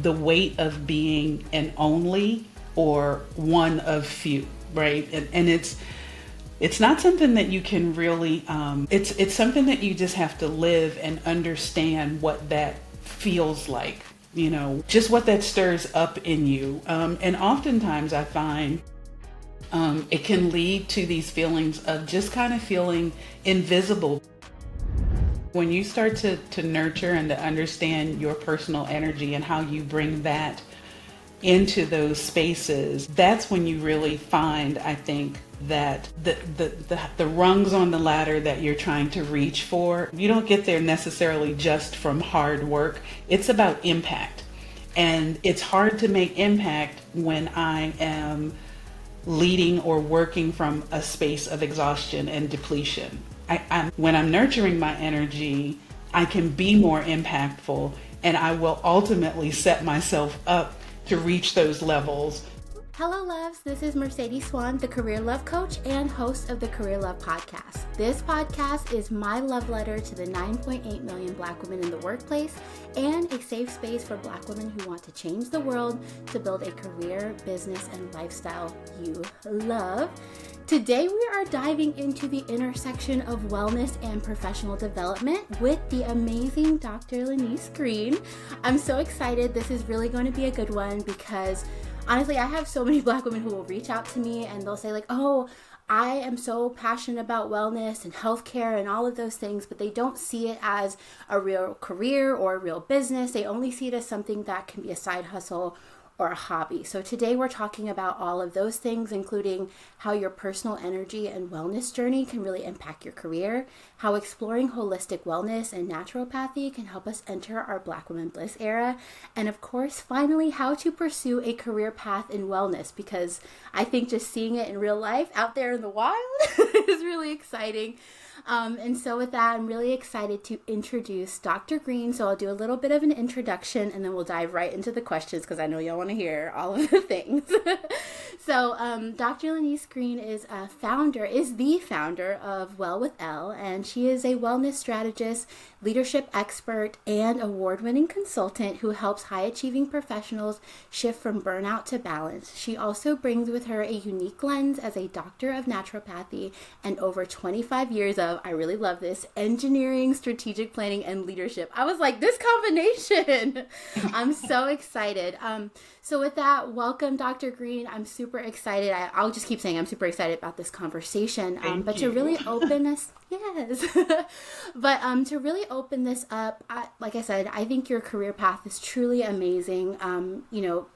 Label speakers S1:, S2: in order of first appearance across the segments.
S1: the weight of being an only or one of few, right? And it's not something that you can really, it's something that you just have to live and understand what that feels like, just what that stirs up in you. And oftentimes I find it can lead to these feelings of just kind of feeling invisible. When you start to nurture and to understand your personal energy and how you bring that into those spaces, that's when you really find, I think, that the rungs on the ladder that you're trying to reach for, you don't get there necessarily just from hard work. It's about impact. And it's hard to make impact when I am leading or working from a space of exhaustion and depletion. When I'm nurturing my energy, I can be more impactful, and I will ultimately set myself up to reach those levels.
S2: Hello loves, this is Mercedes Swan, the Career Love Coach and host of the Career Love Podcast. This podcast is my love letter to the 9.8 million Black women in the workplace and a safe space for Black women who want to change the world to build a career, business, and lifestyle you love. Today we are diving into the intersection of wellness and professional development with the amazing Dr. Lynise Green. I'm so excited. This is really going to be a good one because honestly, I have so many Black women who will reach out to me and they'll say like, oh, I am so passionate about wellness and healthcare and all of those things, but they don't see it as a real career or a real business. They only see it as something that can be a side hustle or a hobby. So today we're talking about all of those things, including how your personal energy and wellness journey can really impact your career, how exploring holistic wellness and naturopathy can help us enter our Black women bliss era, and of course, finally, how to pursue a career path in wellness, because I think just seeing it in real life out there in the wild is really exciting. And so with that, I'm really excited to introduce Dr. Green. So I'll do a little bit of an introduction and then we'll dive right into the questions because I know y'all want to hear all of the things. So Dr. Lynise Green is the founder of Well with Elle, and she is a wellness strategist, leadership expert, and award-winning consultant who helps high-achieving professionals shift from burnout to balance. She also brings with her a unique lens as a doctor of naturopathy and over 25 years of, I really love this, engineering, strategic planning, and leadership. I was like, this combination! I'm so excited. So with that, welcome, Dr. Green. I'm super excited. I'll just keep saying I'm super excited about this conversation. But to really open us, yes. But to really open this up, like I said, I think your career path is truly amazing.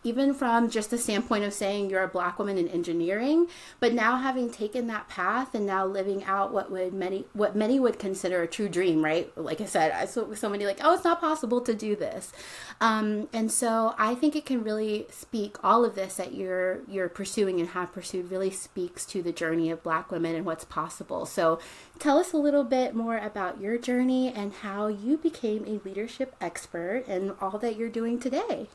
S2: Even from just the standpoint of saying you're a Black woman in engineering, but now having taken that path and now living out what many would consider a true dream, right? Like I said, I saw somebody like, oh, it's not possible to do this. And so I think it can really speak, all of this that you're pursuing and have pursued really speaks to the journey of Black women and what's possible. So tell us a little bit more about your journey and how you became a leadership expert and all that you're doing today.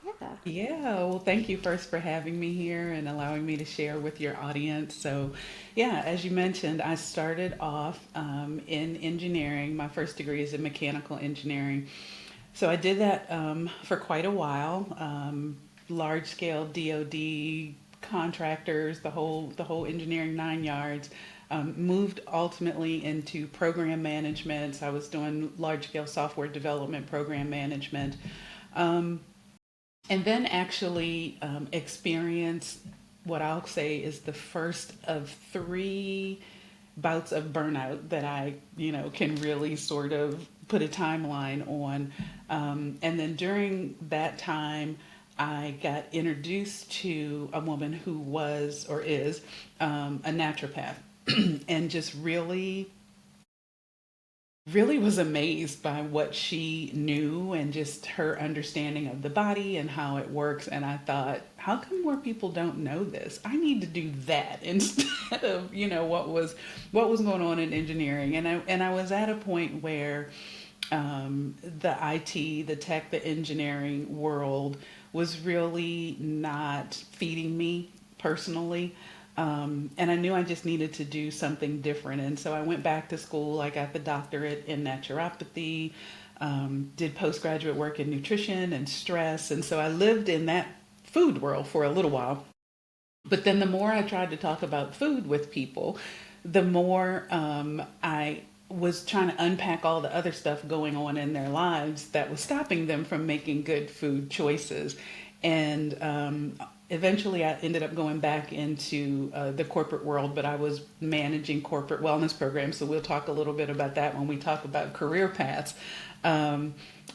S1: Yeah. Well, thank you first for having me here and allowing me to share with your audience. So yeah, as you mentioned, I started off in engineering. My first degree is in mechanical engineering. So I did that for quite a while. Large scale DoD contractors, the whole engineering 9 yards. Moved ultimately into program management. So I was doing large scale software development, program management, and then actually experienced what I'll say is the first of 3 bouts of burnout that I can really sort of put a timeline on. And then during that time, I got introduced to a woman who was or is a naturopath and just really was amazed by what she knew and just her understanding of the body and how it works. And I thought, how come more people don't know this? I need to do that instead of, what was going on in engineering. And I was at a point where the IT, the tech, the engineering world was really not feeding me personally. And I knew I just needed to do something different. And so I went back to school. I got the doctorate in naturopathy. did postgraduate work in nutrition and stress. And so I lived in that food world for a little while. But then the more I tried to talk about food with people, the more I was trying to unpack all the other stuff going on in their lives that was stopping them from making good food choices. And eventually I ended up going back into the corporate world, but I was managing corporate wellness programs. So we'll talk a little bit about that when we talk about career paths. And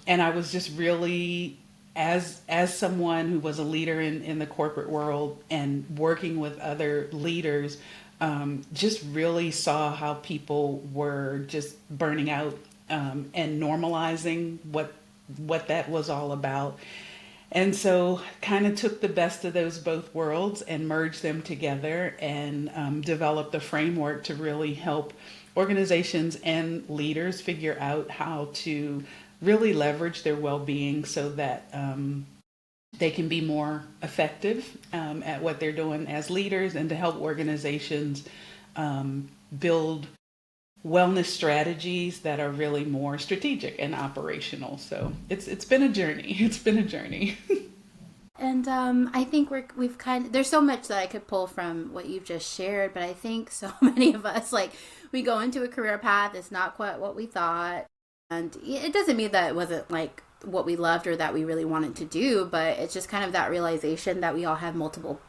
S1: I was just really, as someone who was a leader in the corporate world and working with other leaders, just really saw how people were just burning out and normalizing what that was all about. And so kind of took the best of those both worlds and merged them together and developed a framework to really help organizations and leaders figure out how to really leverage their well-being so that they can be more effective at what they're doing as leaders, and to help organizations build wellness strategies that are really more strategic and operational. So it's been a journey. It's been a journey.
S2: And I think we've kind of, there's so much that I could pull from what you've just shared, but I think so many of us, like, we go into a career path, it's not quite what we thought. And it doesn't mean that it wasn't like what we loved or that we really wanted to do, but it's just kind of that realization that we all have multiple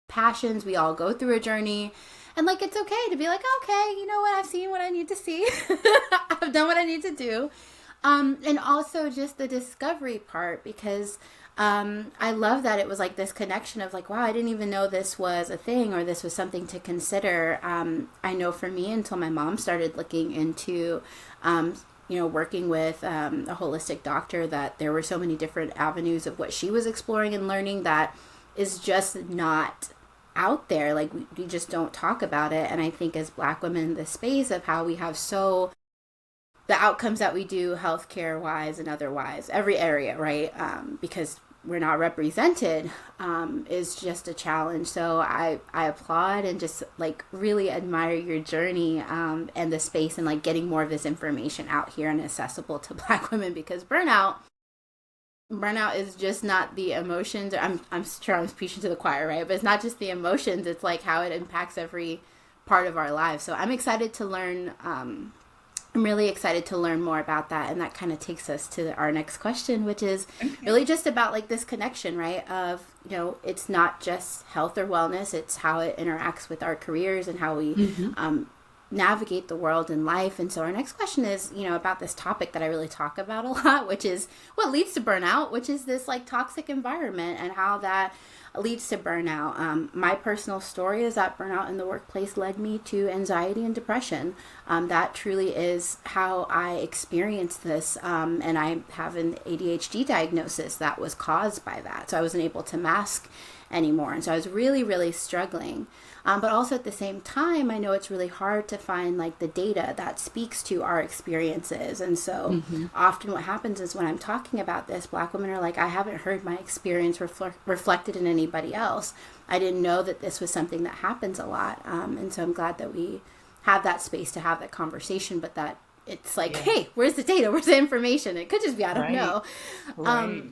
S2: passions. We all go through a journey, and like, it's okay to be like, okay, you know what? I've seen what I need to see. I've done what I need to do. And also just the discovery part, because I love that it was like this connection of like, wow, I didn't even know this was a thing or this was something to consider. I know for me, until my mom started looking into working with a holistic doctor, that there were so many different avenues of what she was exploring and learning that is just not out there. Like, we just don't talk about it. And I think as Black women in this space of how we have the outcomes that we do healthcare wise and otherwise, every area, right? Because we're not represented, is just a challenge. So I applaud and just like really admire your journey and the space and like getting more of this information out here and accessible to Black women, because burnout is just not the emotions. I'm sure I'm preaching to the choir, right? But it's not just the emotions. It's like how it impacts every part of our lives. So I'm excited to learn. I'm really excited to learn more about that. And that kind of takes us to our next question, which is really just about like this connection, right? Of, it's not just health or wellness, it's how it interacts with our careers and how we navigate the world and life. And so our next question is, about this topic that I really talk about a lot, which is what leads to burnout, which is this like toxic environment and how that leads to burnout. My personal story is that burnout in the workplace led me to anxiety and depression. That truly is how I experienced this. And I have an ADHD diagnosis that was caused by that. So I wasn't able to mask anymore. And so I was really, really struggling. But also at the same time, I know it's really hard to find like the data that speaks to our experiences. And so often what happens is when I'm talking about this, Black women are like, I haven't heard my experience reflected in anybody else. I didn't know that this was something that happens a lot. And so I'm glad that we have that space to have that conversation, but that it's like, hey, where's the data? Where's the information? It could just be, I don't know. Right.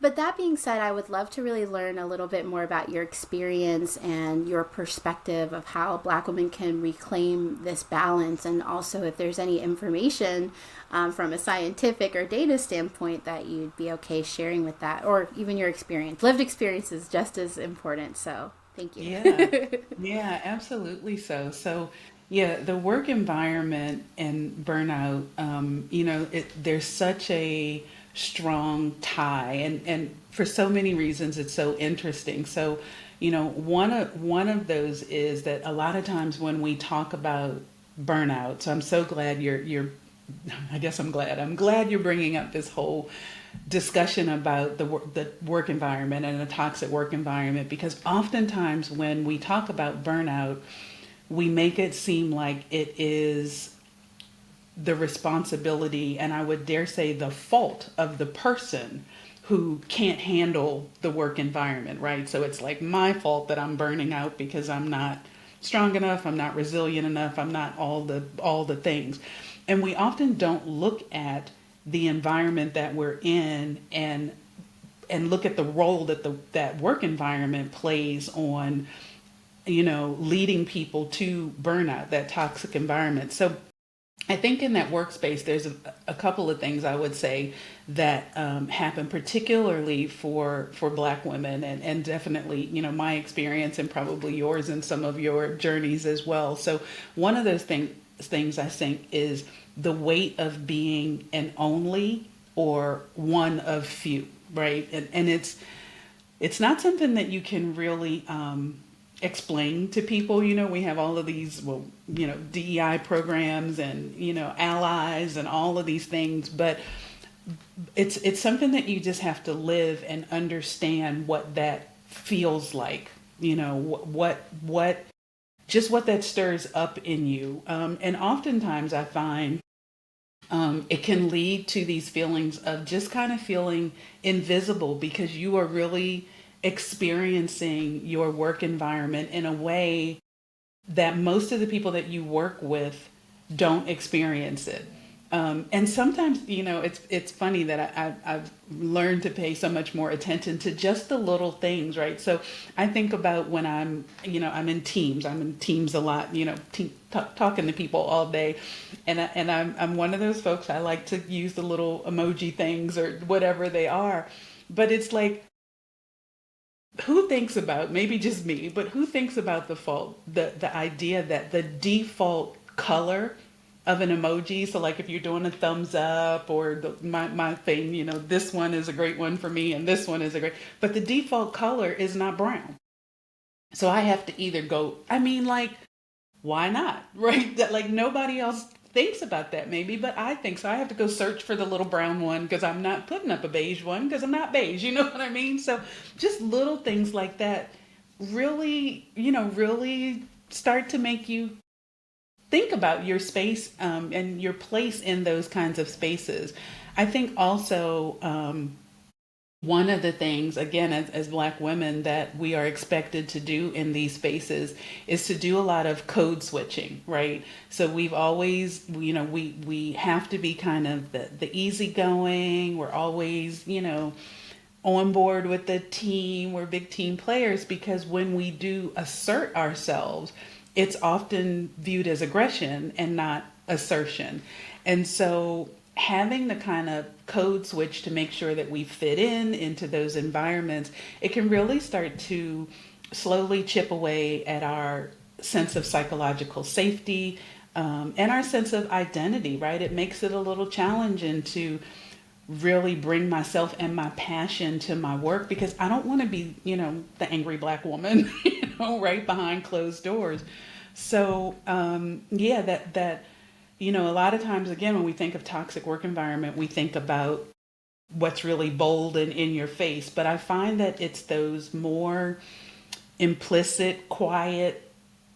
S2: But that being said, I would love to really learn a little bit more about your experience and your perspective of how Black women can reclaim this balance. And also if there's any information from a scientific or data standpoint that you'd be okay sharing with that, or even your experience. Lived experience is just as important. So thank you.
S1: Yeah, absolutely. So yeah, the work environment and burnout, there's such a strong tie, and for so many reasons it's so interesting. So one of those is that a lot of times when we talk about burnout, so I'm so glad I'm glad you're bringing up this whole discussion about the work environment and a toxic work environment, because oftentimes when we talk about burnout, we make it seem like it is the responsibility, and I would dare say the fault of the person who can't handle the work environment, right? So it's like my fault that I'm burning out because I'm not strong enough, I'm not resilient enough, I'm not all the things. And we often don't look at the environment that we're in and look at the role that that work environment plays on, leading people to burnout, that toxic environment. So I think in that workspace, there's a couple of things I would say that happen, particularly for Black women, and definitely, my experience and probably yours and some of your journeys as well. So one of those things I think is the weight of being an only or one of few, right? And it's not something that you can really explain to people. We have all of these, DEI programs and, allies and all of these things, but it's something that you just have to live and understand what that feels like, what that stirs up in you. And oftentimes I find it can lead to these feelings of just kind of feeling invisible because you are really experiencing your work environment in a way that most of the people that you work with don't experience it. And sometimes, it's funny that I've learned to pay so much more attention to just the little things, right? So I think about when I'm in teams. I'm in teams a lot, talking to people all day. And I'm one of those folks, I like to use the little emoji things or whatever they are. But it's like, who thinks about, maybe just me, but who thinks about the idea that the default color of an emoji, so like if you're doing a thumbs up or my thing, this one is a great one for me and this one is but the default color is not brown. So I have to either go, why not, right? That, like, nobody else thinks about that maybe, but I think so. I have to go search for the little brown one because I'm not putting up a beige one because I'm not beige, you know what I mean? So just little things like that really, really start to make you think about your space and your place in those kinds of spaces. I think also one of the things, again, as Black women, that we are expected to do in these spaces is to do a lot of code switching, right? So we've always, we have to be kind of the easygoing. We're always, on board with the team. We're big team players because when we do assert ourselves, it's often viewed as aggression and not assertion. And so having the kind of code switch to make sure that we fit into those environments, it can really start to slowly chip away at our sense of psychological safety and our sense of identity, right? It makes it a little challenging to really bring myself and my passion to my work because I don't want to be, the angry Black woman, right behind closed doors. So, that a lot of times, again, when we think of toxic work environment, we think about what's really bold and in your face. But I find that it's those more implicit, quiet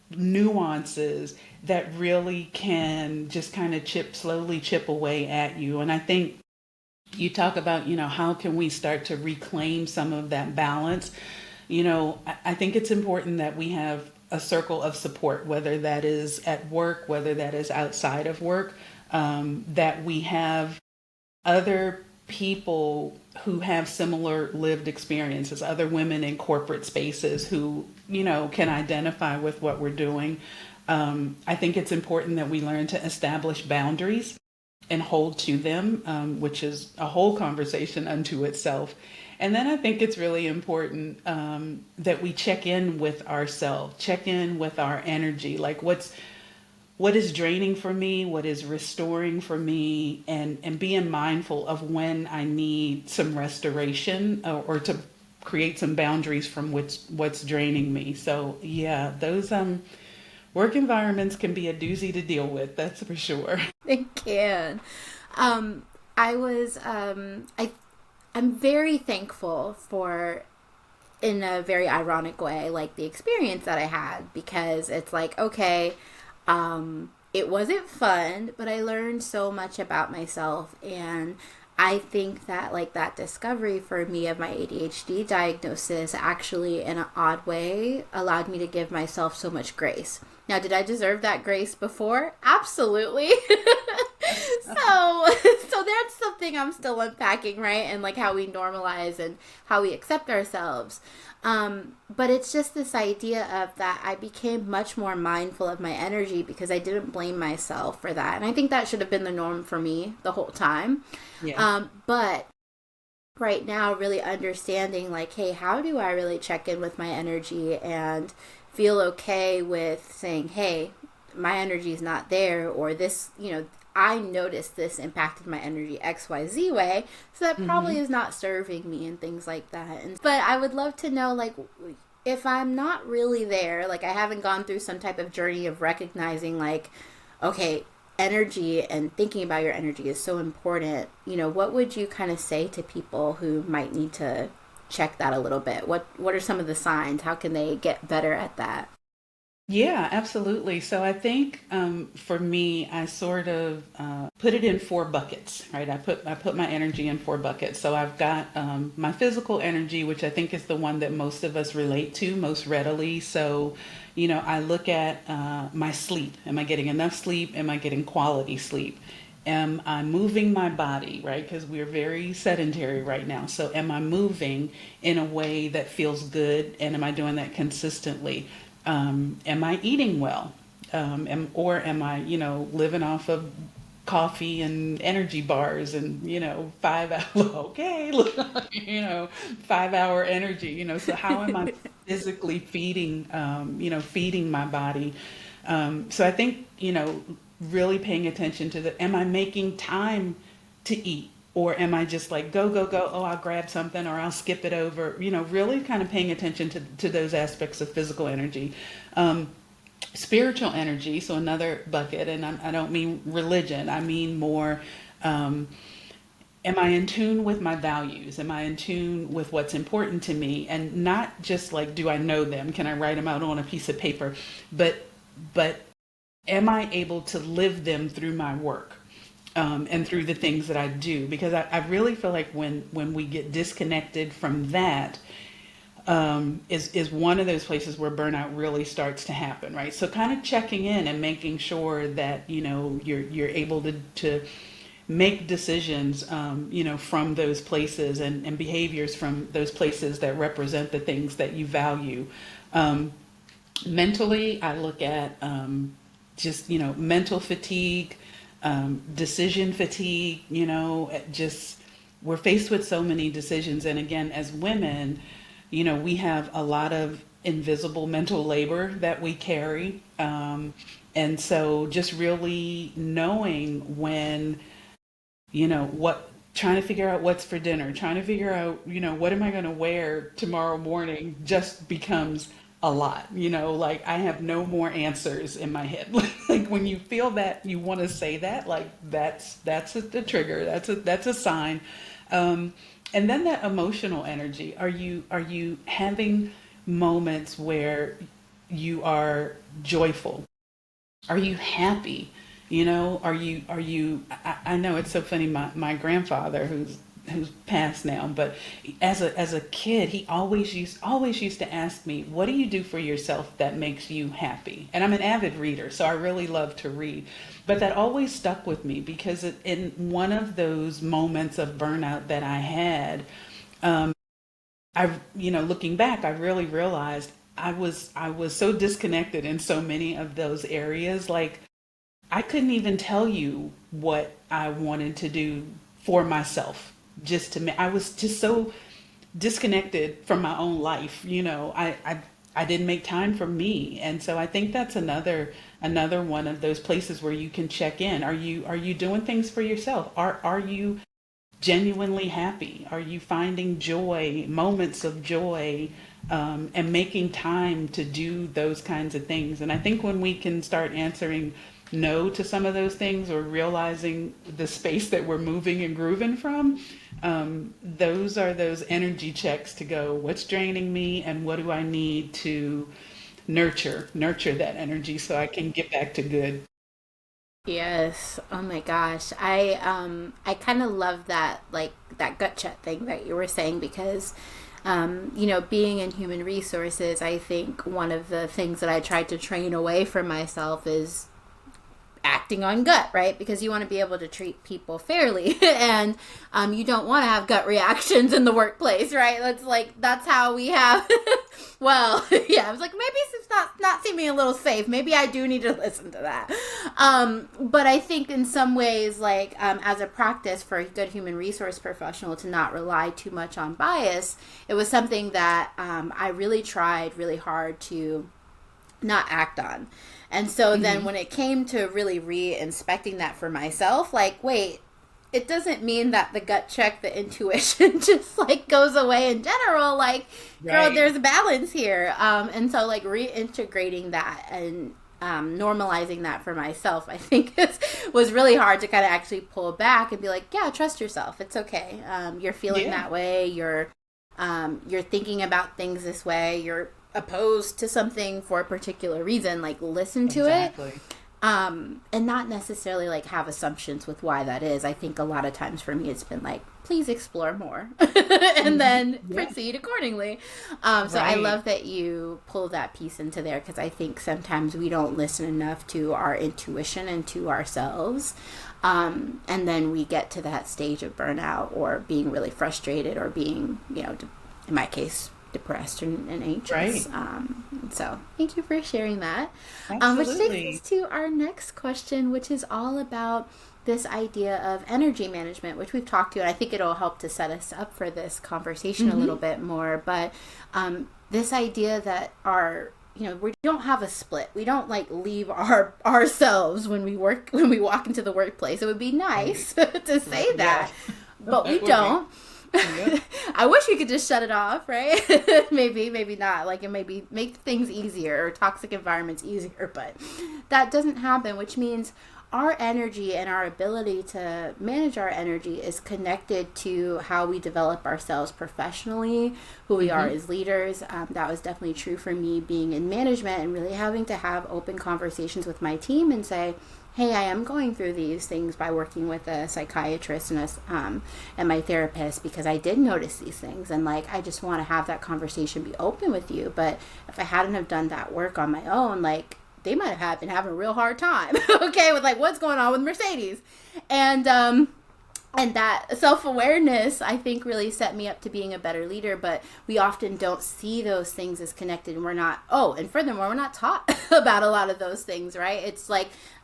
S1: nuances that really can just kind of slowly chip away at you. And I think you talk about, how can we start to reclaim some of that balance? I think it's important that we have a circle of support, whether that is at work, whether that is outside of work, that we have other people who have similar lived experiences, other women in corporate spaces who, can identify with what we're doing. I think it's important that we learn to establish boundaries and hold to them, which is a whole conversation unto itself. And then I think it's really important that we check in with ourselves, check in with our energy, like what is draining for me, what is restoring for me, and being mindful of when I need some restoration or to create some boundaries from what's draining me. So yeah, those work environments can be a doozy to deal with, that's for sure.
S2: They can. I'm very thankful for, in a very ironic way, like the experience that I had, because it's like, okay, it wasn't fun, but I learned so much about myself. And I think that like that discovery for me of my ADHD diagnosis actually in an odd way allowed me to give myself so much grace. Now, did I deserve that grace before? Absolutely. So that's something I'm still unpacking, right? And like how we normalize and how we accept ourselves. But it's just this idea of that I became much more mindful of my energy because I didn't blame myself for that. And I think that should have been the norm for me the whole time.
S1: Yeah.
S2: But right now, really understanding like, hey, how do I really check in with my energy and feel okay with saying, hey, my energy is not there, or this, I noticed this impacted my energy XYZ way, so that probably is not serving me and things like that. But I would love to know, like, if I'm not really there, like I haven't gone through some type of journey of recognizing like, okay, energy and thinking about your energy is so important, what would you kind of say to people who might need to check that a little bit? What are some of the signs? How can they get better at that?
S1: Yeah, absolutely. So I think for me, I sort of put it in four buckets, right? I put my energy in four buckets. So I've got my physical energy, which I think is the one that most of us relate to most readily. So, I look at my sleep. Am I getting enough sleep? Am I getting quality sleep? Am I moving my body, right? Because we're very sedentary right now. So am I moving in a way that feels good? And am I doing that consistently? Am I eating well? Or am I, living off of coffee and energy bars and, 5 hour, okay, look, 5 hour energy, so how am I physically feeding my body? So I think, really paying attention to am I making time to eat? Or am I just like, go, go, go, oh, I'll grab something or I'll skip it over, really kind of paying attention to those aspects of physical energy. Spiritual energy, so another bucket, and I don't mean religion, I mean more, am I in tune with my values? Am I in tune with what's important to me? And not just like, do I know them? Can I write them out on a piece of paper? But am I able to live them through my work? And through the things that I do, because I really feel like when we get disconnected from that, is one of those places where burnout really starts to happen, right? So kind of checking in and making sure that you're able to make decisions, from those places and behaviors from those places that represent the things that you value. Mentally, I look at just mental fatigue, decision fatigue, just we're faced with so many decisions. And again, as women, we have a lot of invisible mental labor that we carry. And so just really knowing when, trying to figure out what's for dinner, trying to figure out, what am I going to wear tomorrow morning just becomes a lot, like I have no more answers in my head. Like when you feel that you want to say that, like the trigger, that's a sign. And then that emotional energy, are you having moments where you are joyful? Are you happy? I know it's so funny. My grandfather, who's passed now, but as a kid, he always used to ask me, what do you do for yourself that makes you happy? And I'm an avid reader, so I really love to read. But that always stuck with me because in one of those moments of burnout that I had, looking back, I really realized I was so disconnected in so many of those areas. Like I couldn't even tell you what I wanted to do for myself. I was just so disconnected from my own life. I didn't make time for me, and so I think that's another one of those places where you can check in. Are you doing things for yourself? Are you genuinely happy? Are you finding joy, moments of joy, and making time to do those kinds of things? And I think when we can start answering no to some of those things or realizing the space that we're moving and grooving from, those are those energy checks to go, what's draining me and what do I need to nurture that energy so I can get back to good.
S2: Yes. Oh my gosh. I kind of love that, like that gut check thing that you were saying because being in human resources, I think one of the things that I tried to train away from myself is acting on gut, right? Because you want to be able to treat people fairly, and you don't want to have gut reactions in the workplace, right? That's how we have. Well, yeah, I was like, maybe it's not seeming a little safe. Maybe I do need to listen to that. But I think in some ways, as a practice for a good human resource professional to not rely too much on bias, it was something that I really tried really hard to not act on. And so then when it came to really re-inspecting that for myself, wait, it doesn't mean that the gut check, the intuition just goes away in general. Girl, there's a balance here. And so reintegrating that and normalizing that for myself, I think was really hard to kind of actually pull back and be like, yeah, trust yourself. It's okay. You're feeling that way. You're thinking about things this way. You're opposed to something for a particular reason. Listen to it. And not necessarily have assumptions with why that is. I think a lot of times for me it's been please explore more and then proceed accordingly. So I love that you pull that piece into there, because I think sometimes we don't listen enough to our intuition and to ourselves. And then we get to that stage of burnout or being really frustrated or being, in my case, depressed and anxious. So thank you for sharing that. Which takes us to our next question, which is all about this idea of energy management, which we've talked to, and I think it'll help to set us up for this conversation a little bit more. But this idea that we don't have a split. We don't leave ourselves when we walk into the workplace. It would be nice to say that, but we don't. Yep. I wish we could just shut it off, right? maybe not. It maybe make things easier or toxic environments easier, but that doesn't happen, which means our energy and our ability to manage our energy is connected to how we develop ourselves professionally, who we are as leaders. That was definitely true for me being in management and really having to have open conversations with my team and say, hey, I am going through these things by working with a psychiatrist and my therapist, because I did notice these things, and I just want to have that conversation, be open with you. But if I hadn't have done that work on my own, they might have been having a real hard time, okay, with what's going on with Mercedes. And that self-awareness, I think, really set me up to being a better leader. But we often don't see those things as connected. And and furthermore, we're not taught about a lot of those things, right? It's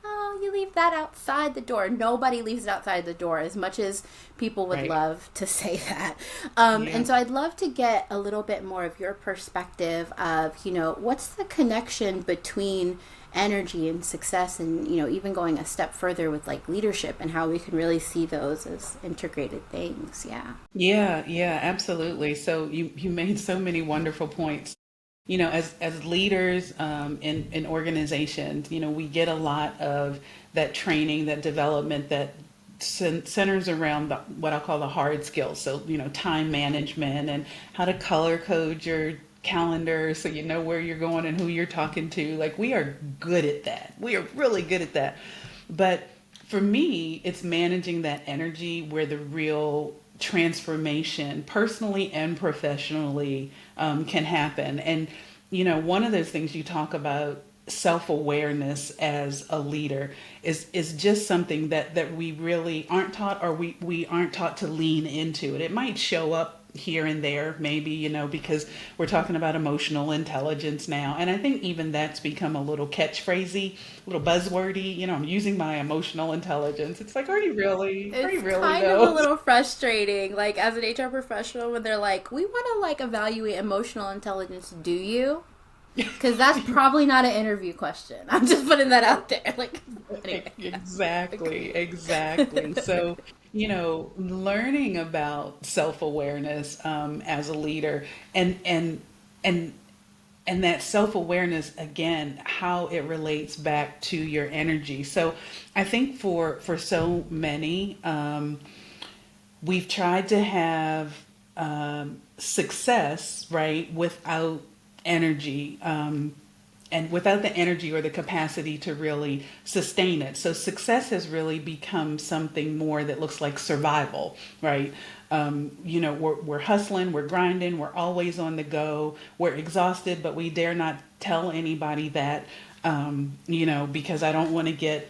S2: oh, you leave that outside the door. Nobody leaves it outside the door, as much as people would love to say that. And so I'd love to get a little bit more of your perspective of, what's the connection between energy and success, and even going a step further with leadership, and how we can really see those as integrated things.
S1: Yeah, absolutely. So you made so many wonderful points. As leaders in organizations, we get a lot of that training, that development that centers around what I'll call the hard skills. So time management and how to color code your calendar so you know where you're going and who you're talking to. We are good at that. We are really good at that. But for me, it's managing that energy where the real transformation, personally and professionally, can happen. And one of those things you talk about, self-awareness as a leader, is just something that we really aren't taught, or we aren't taught to lean into it. It might show up here and there, maybe, because we're talking about emotional intelligence now. And I think even that's become a little catchphrasey, a little buzzwordy. I'm using my emotional intelligence. It's are you really?
S2: It's
S1: Are you really,
S2: kind
S1: though?
S2: of a little frustrating, as an HR professional, when they're we want to evaluate emotional intelligence. Do you? Because that's probably not an interview question. I'm just putting that out there. Anyway.
S1: Exactly. So, learning about self-awareness as a leader, and that self-awareness, again, how it relates back to your energy. So I think for so many, we've tried to have success, right, without energy, and without the energy or the capacity to really sustain it. So success has really become something more that looks like survival, right? We're hustling, we're grinding, we're always on the go, we're exhausted, but we dare not tell anybody that, because I don't want to get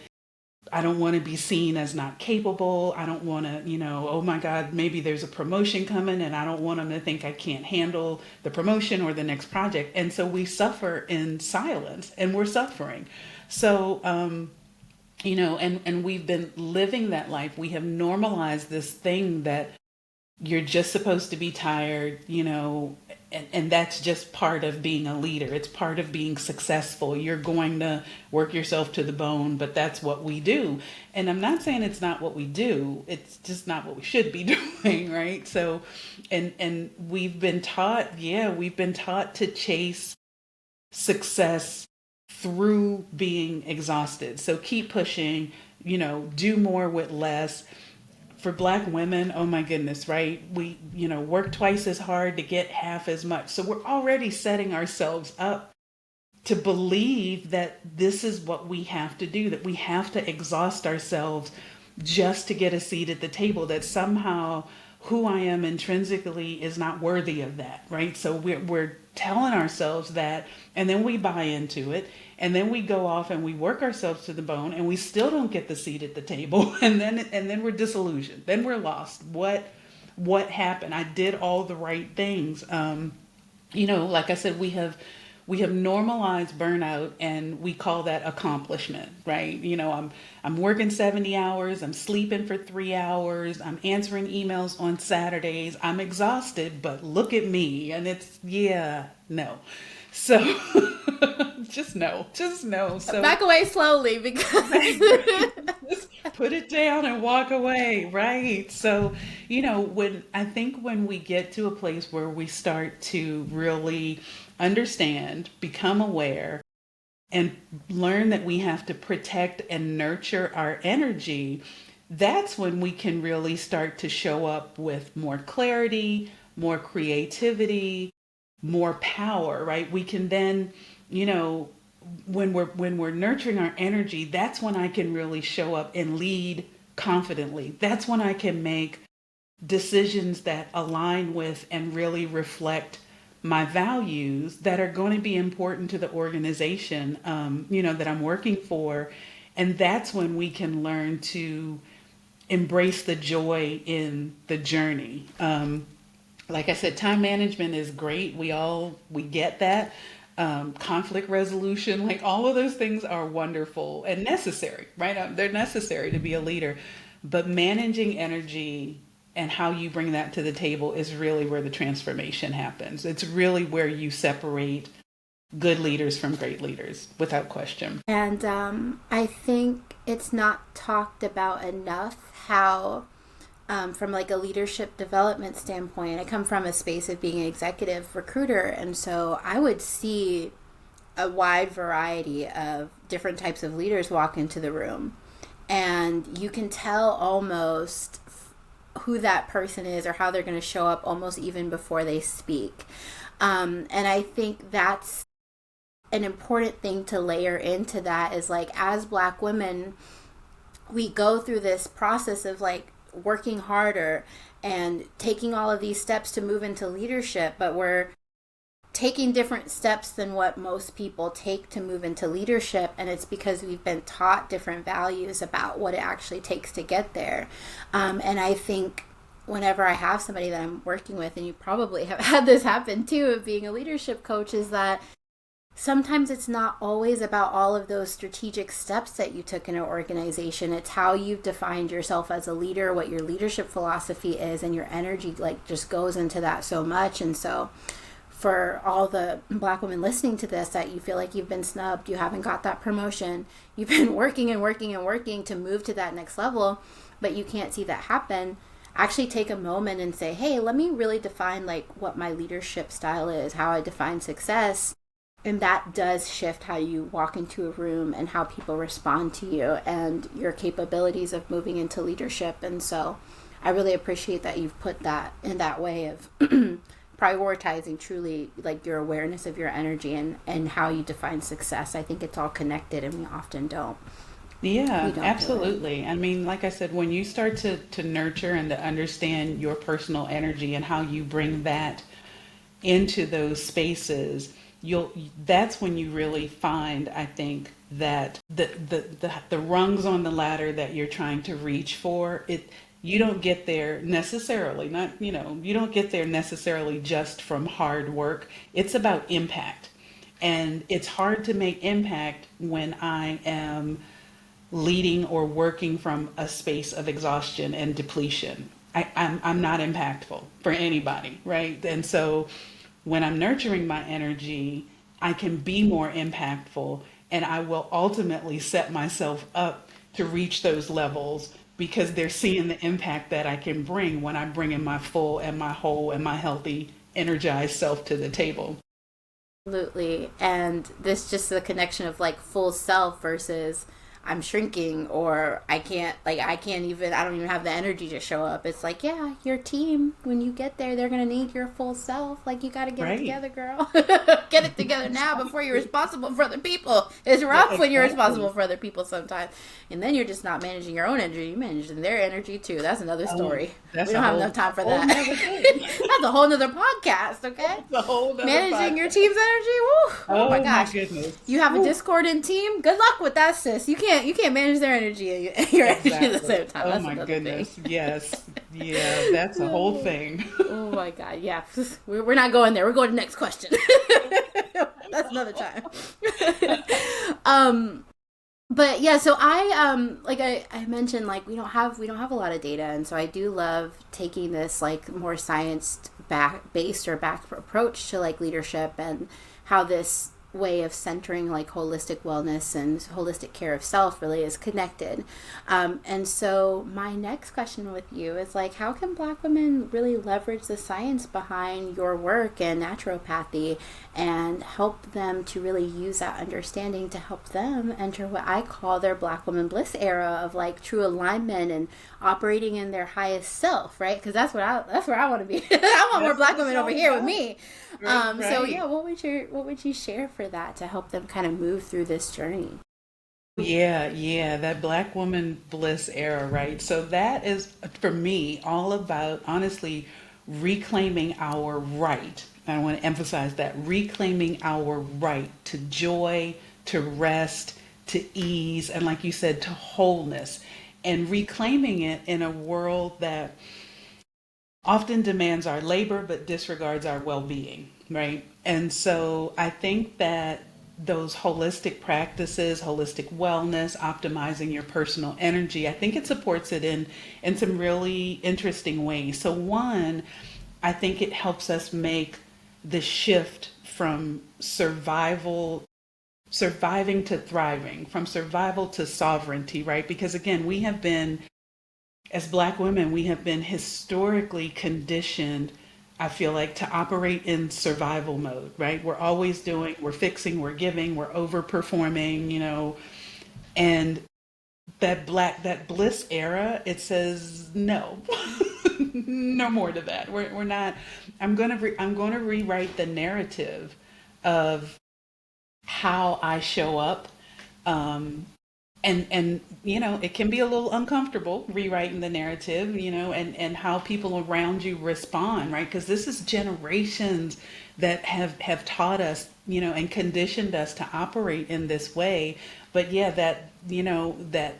S1: I don't want to be seen as not capable. I don't want to, oh my God, maybe there's a promotion coming and I don't want them to think I can't handle the promotion or the next project. And so we suffer in silence and we're suffering. So, and we've been living that life. We have normalized this thing that you're just supposed to be tired, and that's just part of being a leader. It's part of being successful. You're going to work yourself to the bone, but that's what we do. And I'm not saying it's not what we do. It's just not what we should be doing, right? So, and we've been taught to chase success through being exhausted. So keep pushing, do more with less. For Black women, oh my goodness, right? We, work twice as hard to get half as much. So we're already setting ourselves up to believe that this is what we have to do, that we have to exhaust ourselves just to get a seat at the table, that somehow who I am intrinsically is not worthy of that, right? So we're telling ourselves that, and then we buy into it, and then we go off and we work ourselves to the bone, and we still don't get the seat at the table, and then we're disillusioned. Then we're lost. What happened? I did all the right things. Like I said, we have normalized burnout, and we call that accomplishment, right? I'm working 70 hours, I'm sleeping for 3 hours, I'm answering emails on Saturdays, I'm exhausted, but look at me. And it's, no. So just no. So
S2: back away slowly, because
S1: just put it down and walk away, right? So, when we get to a place where we start to really understand, become aware, and learn that we have to protect and nurture our energy, that's when we can really start to show up with more clarity, more creativity, more power, right? We can then, when we're nurturing our energy, that's when I can really show up and lead confidently. That's when I can make decisions that align with and really reflect my values that are going to be important to the organization, that I'm working for. And that's when we can learn to embrace the joy in the journey. Like I said, time management is great. We get that. Conflict resolution, like all of those things are wonderful and necessary, right? They're necessary to be a leader. But managing energy and how you bring that to the table is really where the transformation happens. It's really where you separate good leaders from great leaders, without question.
S2: And I think it's not talked about enough how, from like a leadership development standpoint, I come from a space of being an executive recruiter. And so I would see a wide variety of different types of leaders walk into the room. And you can tell almost who that person is or how they're going to show up almost even before they speak. And I think that's an important thing to layer into that, is like, as Black women, we go through this process of like working harder and taking all of these steps to move into leadership, but we're taking different steps than what most people take to move into leadership. And it's because we've been taught different values about what it actually takes to get there. And I think whenever I have somebody that I'm working with, and you probably have had this happen too, of being a leadership coach, is that sometimes it's not always about all of those strategic steps that you took in an organization. It's how you've defined yourself as a leader, what your leadership philosophy is, and your energy like just goes into that so much. And so for all the Black women listening to this, that you feel like you've been snubbed, you haven't got that promotion, you've been working and working and working to move to that next level, but you can't see that happen, actually take a moment and say, hey, let me really define like what my leadership style is, how I define success. And that does shift how you walk into a room and how people respond to you and your capabilities of moving into leadership. And so I really appreciate that you've put that in that way of prioritizing truly like your awareness of your energy and how you define success. I think it's all connected, and we often don't.
S1: Yeah, absolutely. I mean, like I said, when you start to nurture and to understand your personal energy and how you bring that into those spaces, that's when you really find, I think, that the rungs on the ladder that you're trying to reach for, you don't get there necessarily, not, you don't get there necessarily just from hard work. It's about impact. And it's hard to make impact when I am leading or working from a space of exhaustion and depletion. I'm not impactful for anybody, right? And so when I'm nurturing my energy, I can be more impactful, and I will ultimately set myself up to reach those levels because they're seeing the impact that I can bring when I bring in my full and my whole and my healthy, energized self to the table.
S2: Absolutely. And this just the connection of like full self versus I'm shrinking, or I can't even, I don't even have the energy to show up. It's like, yeah, your team, when you get there, they're going to need your full self. Like, you got to get it
S1: Right.
S2: together, girl. Get it together now before you're responsible for other people. It's rough when you're responsible for other people sometimes. And then you're just not managing your own energy, you're managing their energy too. That's another story.
S1: That's
S2: We don't have enough time for that. That's a whole nother podcast, okay?
S1: It's a whole nother
S2: Managing your
S1: podcast.
S2: team's energy. Woo. Oh my gosh.
S1: Goodness.
S2: You have a discordant team. Good luck with that, sis. You can't manage their energy and your energy at the same time.
S1: Oh
S2: That's
S1: my
S2: another
S1: goodness.
S2: thing.
S1: Yes. Yeah, that's a whole thing.
S2: Oh my god. Yeah, we're not going there. We're going to the next question. That's another time. But yeah, so I mentioned, like, we don't have a lot of data, and so I do love taking this like more science based or back approach to like leadership, and how this way of centering like holistic wellness and holistic care of self really is connected. And so my next question with you is like, how can Black women really leverage the science behind your work and naturopathy and help them to really use that understanding to help them enter what I call their Black woman bliss era of like true alignment and operating in their highest self, right? Because that's where I want to be. I want more Black women over here with me.
S1: Right.
S2: So yeah, what would you share for that to help them kind of move through this journey?
S1: Yeah, that Black woman bliss era, right? So that is, for me, all about honestly reclaiming our right. I want to emphasize that, reclaiming our right to joy, to rest, to ease, and like you said, to wholeness, and reclaiming it in a world that often demands our labor but disregards our well-being, right? And so I think that those holistic practices, holistic wellness, optimizing your personal energy, I think it supports it in some really interesting ways. So one, I think it helps us make the shift from surviving to thriving, from survival to sovereignty, right? Because again, we have been, as Black women, we have been historically conditioned, I feel like, to operate in survival mode, right? We're fixing, we're giving, we're overperforming, and that bliss era, it says no, no more to that. We're not. I'm gonna rewrite the narrative of how I show up. And it can be a little uncomfortable rewriting the narrative, and how people around you respond, right? Because this is generations that have taught us, and conditioned us to operate in this way. But yeah, that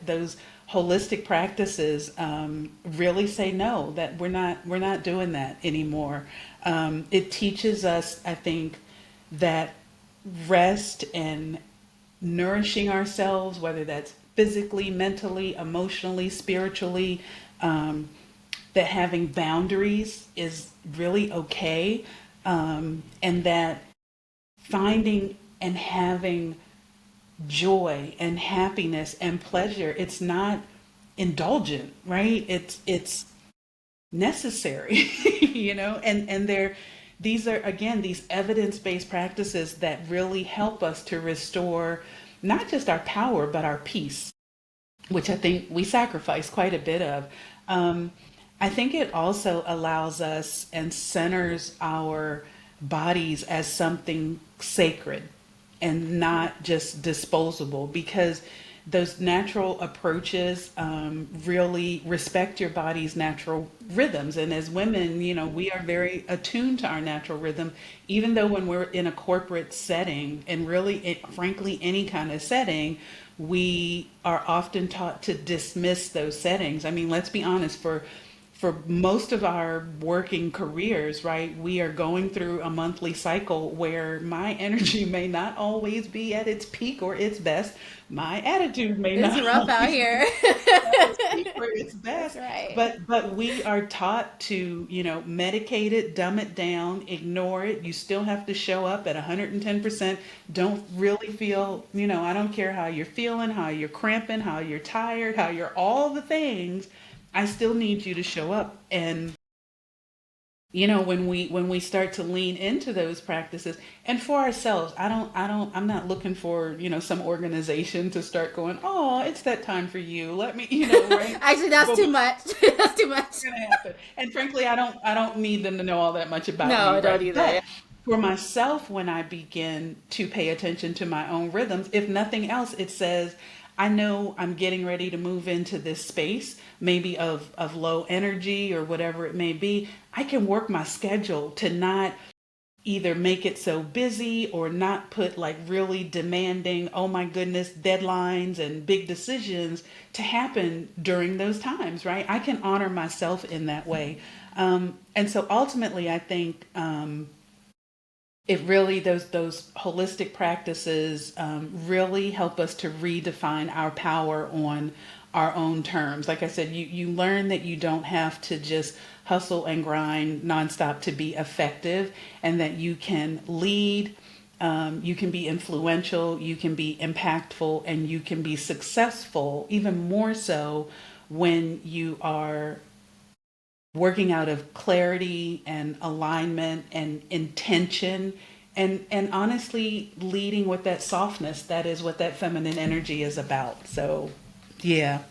S1: those holistic practices really say no, that we're not doing that anymore. It teaches us, I think, that rest and nourishing ourselves, whether that's physically, mentally, emotionally, spiritually, that having boundaries is really okay, and that finding and having joy and happiness and pleasure, it's not indulgent, right? It's necessary, and these are, again, these evidence-based practices that really help us to restore not just our power, but our peace, which I think we sacrifice quite a bit of. I think it also allows us and centers our bodies as something sacred and not just disposable, because those natural approaches really respect your body's natural rhythms. And as women, we are very attuned to our natural rhythm, even though when we're in a corporate setting and really, frankly, any kind of setting, we are often taught to dismiss those settings. I mean, let's be honest, for most of our working careers, right, we are going through a monthly cycle where my energy may not always be at its peak or its best. My attitude may
S2: It's
S1: not
S2: rough out
S1: always
S2: here.
S1: be at its peak or its
S2: That's
S1: best.
S2: right.
S1: But we are taught to, medicate it, dumb it down, ignore it. You still have to show up at 110%. Don't really feel, I don't care how you're feeling, how you're cramping, how you're tired, how you're all the things. I still need you to show up. And when we start to lean into those practices, and for ourselves, I'm not looking for, some organization to start going, oh, it's that time for you, let me, right.
S2: Actually, that's too much. That's too much.
S1: Gonna happen. And frankly, I don't need them to know all that much about
S2: No,
S1: me,
S2: I don't
S1: right?
S2: either.
S1: But for myself, when I begin to pay attention to my own rhythms, if nothing else, it says, I know I'm getting ready to move into this space, maybe of low energy or whatever it may be. I can work my schedule to not either make it so busy or not put like really demanding, oh my goodness, deadlines and big decisions to happen during those times, right? I can honor myself in that way. And so ultimately, I think it really, those holistic practices really help us to redefine our power on our own terms. Like I said, you learn that you don't have to just hustle and grind nonstop to be effective, and that you can lead, you can be influential, you can be impactful, and you can be successful, even more so when you are working out of clarity and alignment and intention, and honestly leading with that softness. That is what that feminine energy is about. So yeah.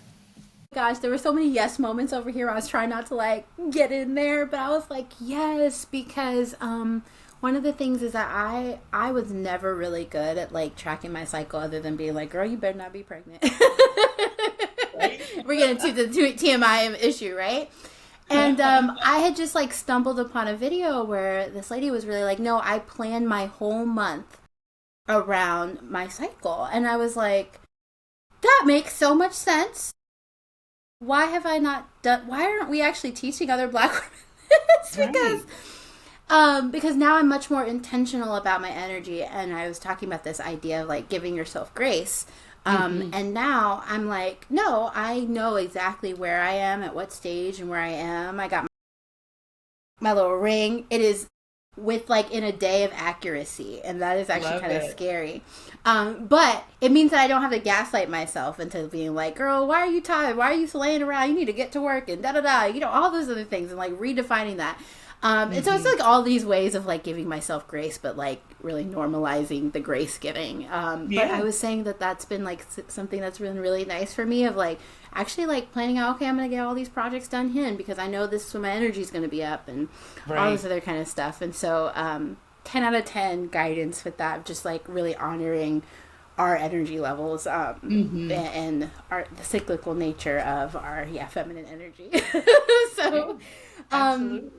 S2: Gosh, there were so many yes moments over here. I was trying not to like get in there, but I was like, yes, because one of the things is that I was never really good at like tracking my cycle, other than being like, girl, you better not be pregnant.
S1: Right?
S2: We're getting to the TMI issue, right? And I had just like stumbled upon a video where this lady was really like, no, I plan my whole month around my cycle. And I was like, that makes so much sense. Why have I not done, why aren't we actually teaching other Black women this? Because now I'm much more intentional about my energy. And I was talking about this idea of like giving yourself grace. And now I'm like, no, I know exactly where I am, at what stage and where I am. I got my little ring. It is with like in a day of accuracy. And that is actually kind of scary. But it means that I don't have to gaslight myself into being like, girl, why are you tired? Why are you laying around? You need to get to work and da-da-da, all those other things, and like redefining that. And so it's like all these ways of like giving myself grace, but like really normalizing the grace giving. But I was saying that that's been like something that's been really nice for me, of like actually like planning out, okay, I'm going to get all these projects done here because I know this is when my energy is going to be up, and all this other kind of stuff. And so 10 out of 10 guidance with that, just like really honoring our energy levels and the cyclical nature of our feminine energy. So absolutely.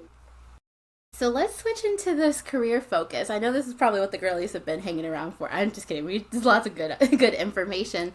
S2: So let's switch into this career focus. I know this is probably what the girlies have been hanging around for. I'm just kidding. There's lots of good information.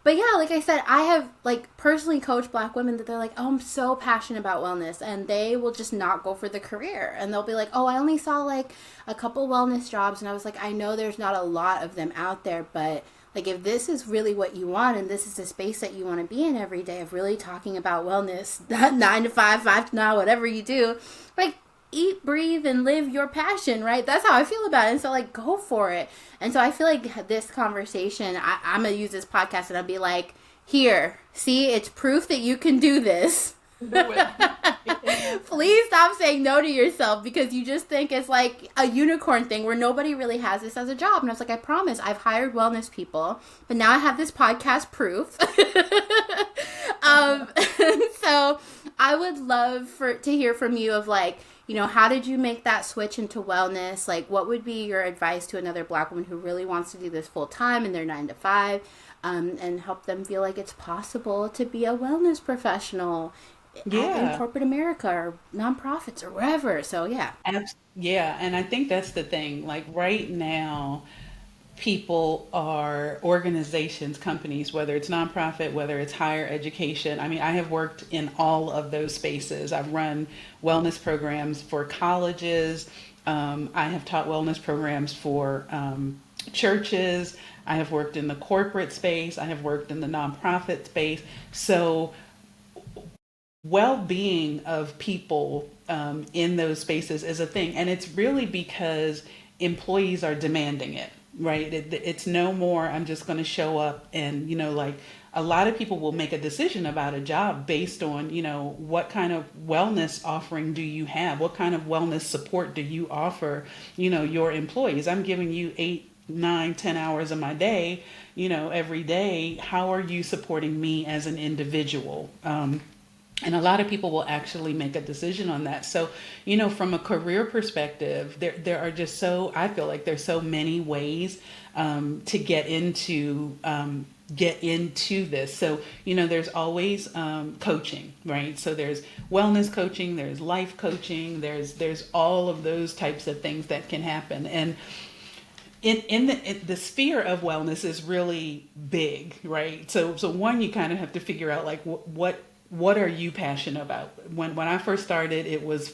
S2: But yeah, like I said, I have like personally coached Black women that they're like, oh, I'm so passionate about wellness, and they will just not go for the career. And they'll be like, oh, I only saw like a couple wellness jobs. And I was like, I know there's not a lot of them out there, but like if this is really what you want, and this is the space that you want to be in every day of really talking about wellness, not 9 to 5, 5 to 9, whatever you do, like eat, breathe, and live your passion, right? That's how I feel about it. And so like go for it. And so I feel like this conversation, I'm going to use this podcast and I'll be like, here, see, it's proof that you can do this. Please stop saying no to yourself because you just think it's like a unicorn thing where nobody really has this as a job. And I was like, I promise, I've hired wellness people, but now I have this podcast proof. So I would love to hear from you of like, how did you make that switch into wellness? Like, what would be your advice to another Black woman who really wants to do this full time in their 9 to 5? and help them feel like it's possible to be a wellness professional in
S1: Yeah.
S2: corporate America or nonprofits or wherever. So yeah.
S1: Yeah, and I think that's the thing. Like right now, people are organizations, companies, whether it's nonprofit, whether it's higher education. I mean, I have worked in all of those spaces. I've run wellness programs for colleges. I have taught wellness programs for churches. I have worked in the corporate space. I have worked in the nonprofit space. So well-being of people in those spaces is a thing, and it's really because employees are demanding it, right? It's no more I'm just going to show up and like a lot of people will make a decision about a job based on what kind of wellness offering do you have, what kind of wellness support do you offer your employees. I'm giving you 8, 9, 10 hours of my day every day. How are you supporting me as an individual? And a lot of people will actually make a decision on that. So, from a career perspective, there are just I feel like there's so many ways to get into this. So, there's always coaching, right? So there's wellness coaching, there's life coaching, there's all of those types of things that can happen. And in the sphere of wellness is really big, right? So one, you kind of have to figure out like what are you passionate about? When I first started, it was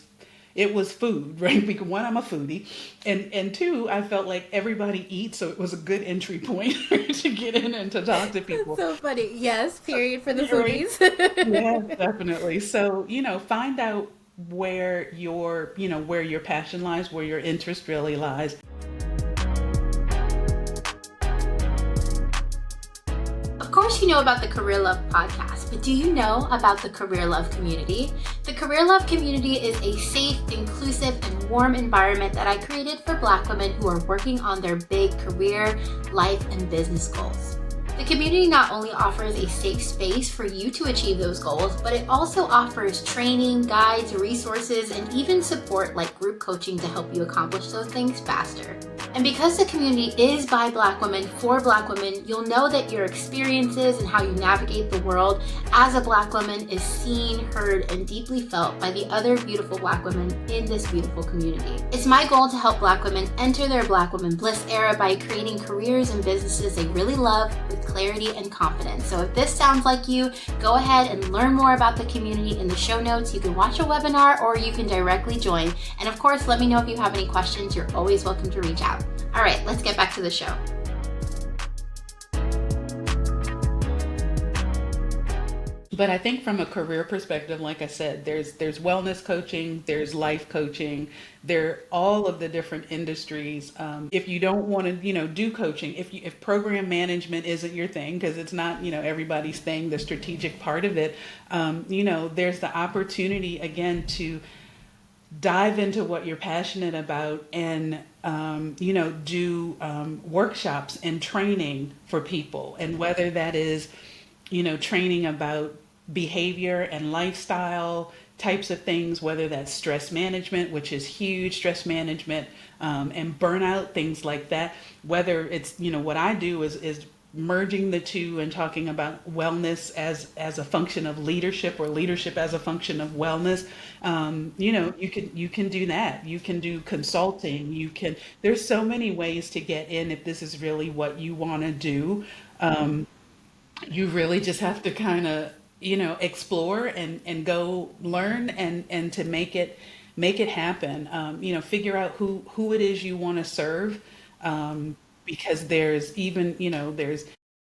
S1: food, right? Because one, I'm a foodie, and two, I felt like everybody eats, so it was a good entry point to get in and to talk to people.
S2: So funny. Yes, period for the
S1: Right?
S2: foodies.
S1: Yeah, definitely. So find out where your passion lies, where your interest really lies.
S2: Of course, you know about the Career Love podcast, but do you know about the Career Love community? The Career Love community is a safe, inclusive, and warm environment that I created for Black women who are working on their big career, life, and business goals. The community not only offers a safe space for you to achieve those goals, but it also offers training, guides, resources, and even support like group coaching to help you accomplish those things faster. And because the community is by Black women for Black women, you'll know that your experiences and how you navigate the world as a Black woman is seen, heard, and deeply felt by the other beautiful Black women in this beautiful community. It's my goal to help Black women enter their Black woman bliss era by creating careers and businesses they really love with clarity and confidence. So if this sounds like you, go ahead and learn more about the community in the show notes. You can watch a webinar or you can directly join. And of course, let me know if you have any questions. You're always welcome to reach out. All right, let's get back to the show.
S1: But I think from a career perspective, like I said, there's wellness coaching, there's life coaching, there all of the different industries. If you don't want to, do coaching, if program management isn't your thing, because it's not, everybody's thing, the strategic part of it, there's the opportunity again to dive into what you're passionate about and do workshops and training for people, and whether that is training about behavior and lifestyle types of things, whether that's stress management, which is huge, stress management and burnout, things like that, whether it's what I do is merging the two and talking about wellness as a function of leadership, or leadership as a function of wellness. You can do that. You can do consulting. There's so many ways to get in if this is really what you want to do. You really just have to kind of explore and go learn and to make it happen. Figure out who it is you want to serve, because there's even there's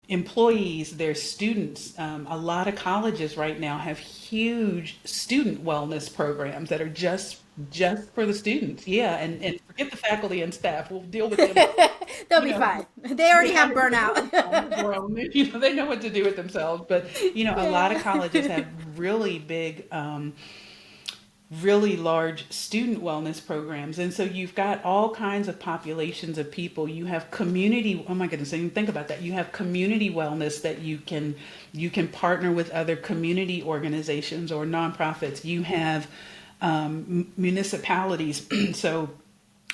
S1: employees, there's students. A lot of colleges right now have huge student wellness programs that are just for the students. Yeah, and forget the faculty and staff. We'll deal with them.
S2: They'll be fine. They already have burnout.
S1: Grown. They know what to do with themselves. But a lot of colleges have really big, really large student wellness programs, and so you've got all kinds of populations of people. You have community. Oh my goodness! I didn't even think about that. You have community wellness that you can partner with other community organizations or nonprofits. You have municipalities, so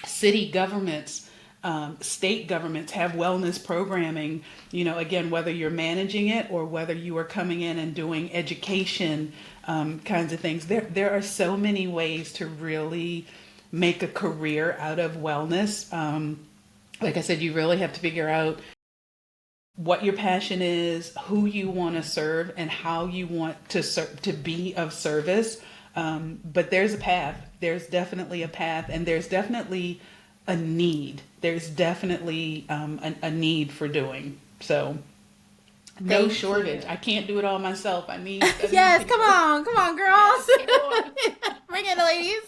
S1: city governments, State governments have wellness programming, again, whether you're managing it or whether you are coming in and doing education kinds of things. There are so many ways to really make a career out of wellness. Like I said, you really have to figure out what your passion is, who you want to serve, and how you want to be of service. But there's a path. There's definitely a path, and there's definitely a need. There's definitely a need for doing so. No
S2: Thank
S1: shortage.
S2: you.
S1: I can't do it all myself. I need.
S2: Yes, come on, girls. Bring it, ladies.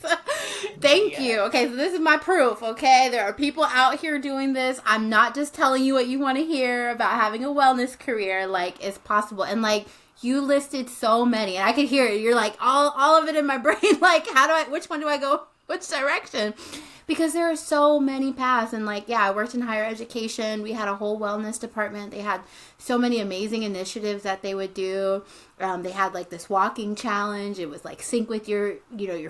S2: Thank you. Okay, so this is my proof, okay? There are people out here doing this. I'm not just telling you what you want to hear about having a wellness career. Like, it's possible. And, like, you listed so many, and I could hear it. You're like, all of it in my brain. Like, which one do I go, which direction? Because there are so many paths. And like, yeah, I worked in higher education. We had a whole wellness department. They had so many amazing initiatives that they would do. They had like this walking challenge. It was like sync with your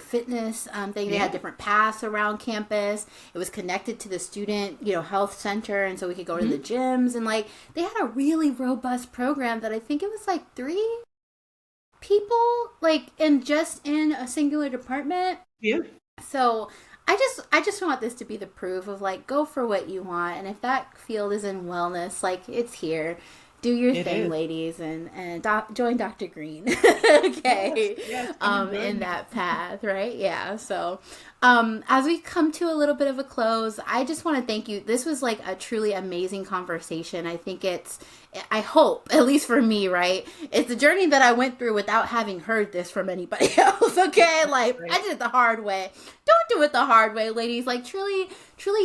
S2: fitness thing. They had different paths around campus. It was connected to the student, health center. And so we could go to the gyms, and like, they had a really robust program that I think it was like 3 people, like in a singular department.
S1: Yeah.
S2: So I just want this to be the proof of like, go for what you want. And if that field is in wellness, like, it's here. Do your thing, ladies, and join Dr. Green. Okay. Yes, in that path, right? Yeah. So, as we come to a little bit of a close, I just want to thank you. This was like a truly amazing conversation. I think I hope, at least for me, right? It's a journey that I went through without having heard this from anybody else. Okay. Like, I did it the hard way. Don't do it the hard way, ladies. Like, truly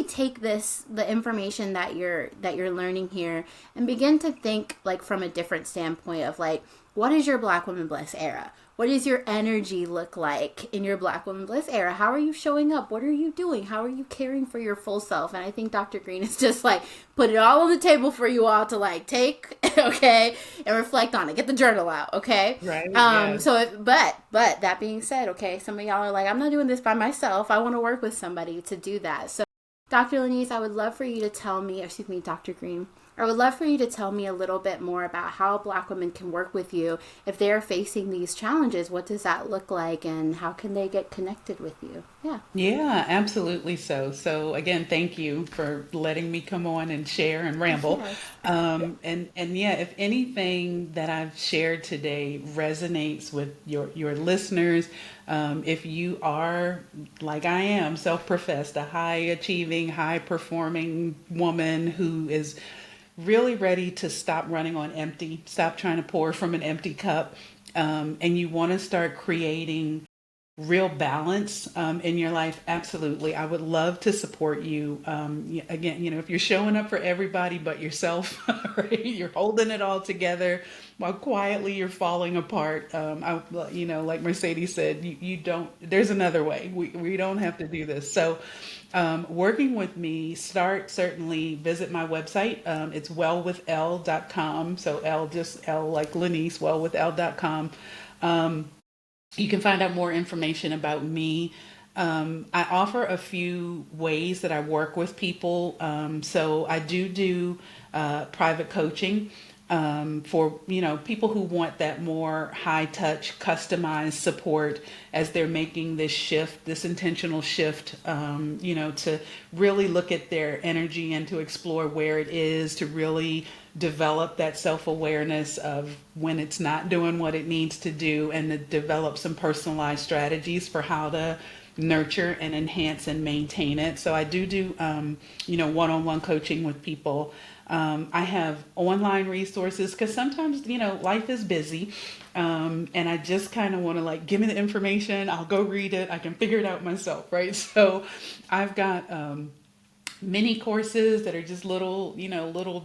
S2: take the information that you're learning here, and begin to think like from a different standpoint of like, what is your Black Women Bliss era? What does your energy look like in your Black Women Bliss era? How are you showing up? What are you doing? How are you caring for your full self? And I think Dr. Green is just like, put it all on the table for you all to like take, okay, and reflect on it. Get the journal out, okay?
S1: Right.
S2: But that being said, okay, some of y'all are like, I'm not doing this by myself. I want to work with somebody to do that. So Dr. Lynise, I would love for you to tell me, Dr. Green, I would love for you to tell me a little bit more about how Black women can work with you if they are facing these challenges. What does that look like, and how can they get connected with you? Yeah.
S1: Yeah, absolutely. So again, thank you for letting me come on and share and ramble. And yeah, if anything that I've shared today resonates with your listeners, if you are, like I am, self-professed, a high achieving, high performing woman who is really ready to stop running on empty, stop trying to pour from an empty cup, and you want to start creating real balance in your life, absolutely. I would love to support you. Again, if you're showing up for everybody but yourself, right? You're holding it all together while quietly you're falling apart. Like Mercedes said, you don't, there's another way. We don't have to do this. So working with me, certainly visit my website. It's wellwithL.com. So L like Lynise, wellwithL.com. You can find out more information about me. I offer a few ways that I work with people. So I do private coaching for people who want that more high touch, customized support as they're making this shift, this intentional shift. To really look at their energy and to explore where it is, to really develop that self-awareness of when it's not doing what it needs to do, and to develop some personalized strategies for how to nurture and enhance and maintain it. So I do one-on-one coaching with people. I have online resources because sometimes, life is busy. And I just kind of want to give me the information. I'll go read it. I can figure it out myself. Right. So I've got, mini courses that are just little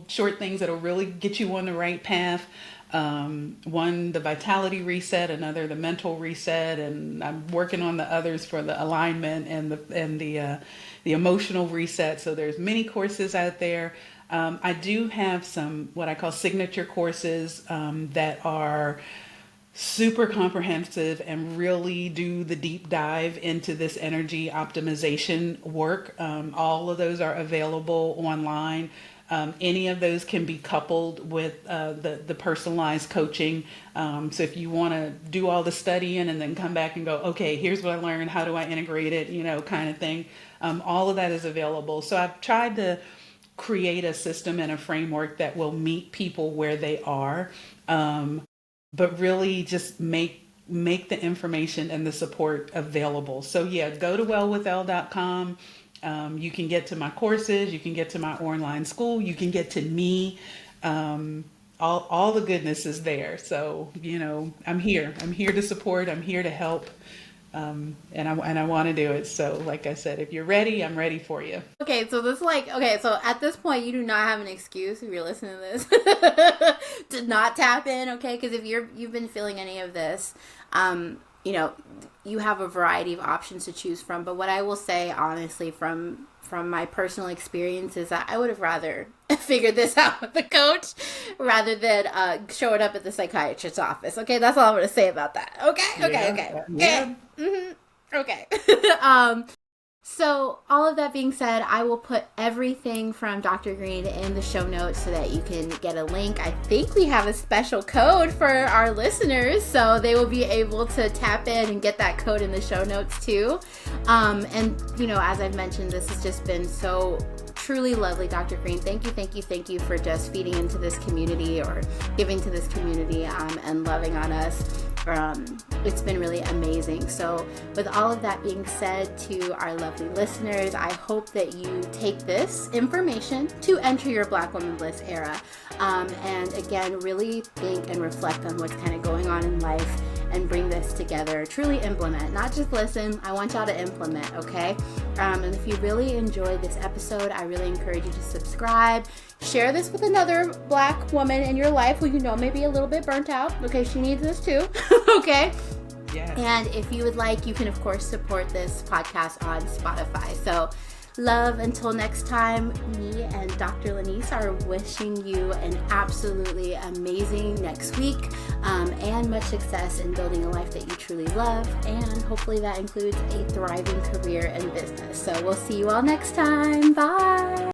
S1: short things that'll really get you on the right path. One, the vitality reset, another, the mental reset, and I'm working on the others for the alignment and the emotional reset. So there's many courses out there. I do have some what I call signature courses that are super comprehensive and really do the deep dive into this energy optimization work. All of those are available online. Any of those can be coupled with the personalized coaching. So if you want to do all the studying and then come back and go, okay, here's what I learned, how do I integrate it, kind of thing. All of that is available. So I've tried to create a system and a framework that will meet people where they are, but really just make the information and the support available. So yeah, go to wellwithL.com. You can get to my courses, you can get to my online school, you can get to me. All the goodness is there. So, I'm here to support, I'm here to help. And I want to do it. So like I said, if you're ready, I'm ready for you.
S2: Okay, so so at this point, you do not have an excuse if you're listening to this to not tap in, okay? Because if you've been feeling any of this, you have a variety of options to choose from. But what I will say, honestly, from my personal experience, is that I would have rather figured this out with the coach rather than show it up at the psychiatrist's office. Okay, that's all I'm going to say about that. Okay.
S1: Yeah.
S2: Okay. So all of that being said, I will put everything from Dr. Green in the show notes so that you can get a link. I think we have a special code for our listeners, so they will be able to tap in and get that code in the show notes too. And as I've mentioned, this has just been so truly lovely, Dr. Green. Thank you for just feeding into this community or giving to this community and loving on us. It's been really amazing. So with all of that being said, to our lovely listeners, I hope that you take this information to enter your Black Woman Bliss era. And again, really think and reflect on what's kind of going on in life and bring this together. Truly implement, not just listen. I want y'all to implement, okay? And if you really enjoyed this episode, I really encourage you to subscribe. Share this with another Black woman in your life who may be a little bit burnt out. Okay, she needs this too. Okay?
S1: Yes.
S2: And if you would like, you can of course support this podcast on Spotify. So love, until next time, me and Dr. Lynise are wishing you an absolutely amazing next week and much success in building a life that you truly love. And hopefully that includes a thriving career and business. So we'll see you all next time. Bye.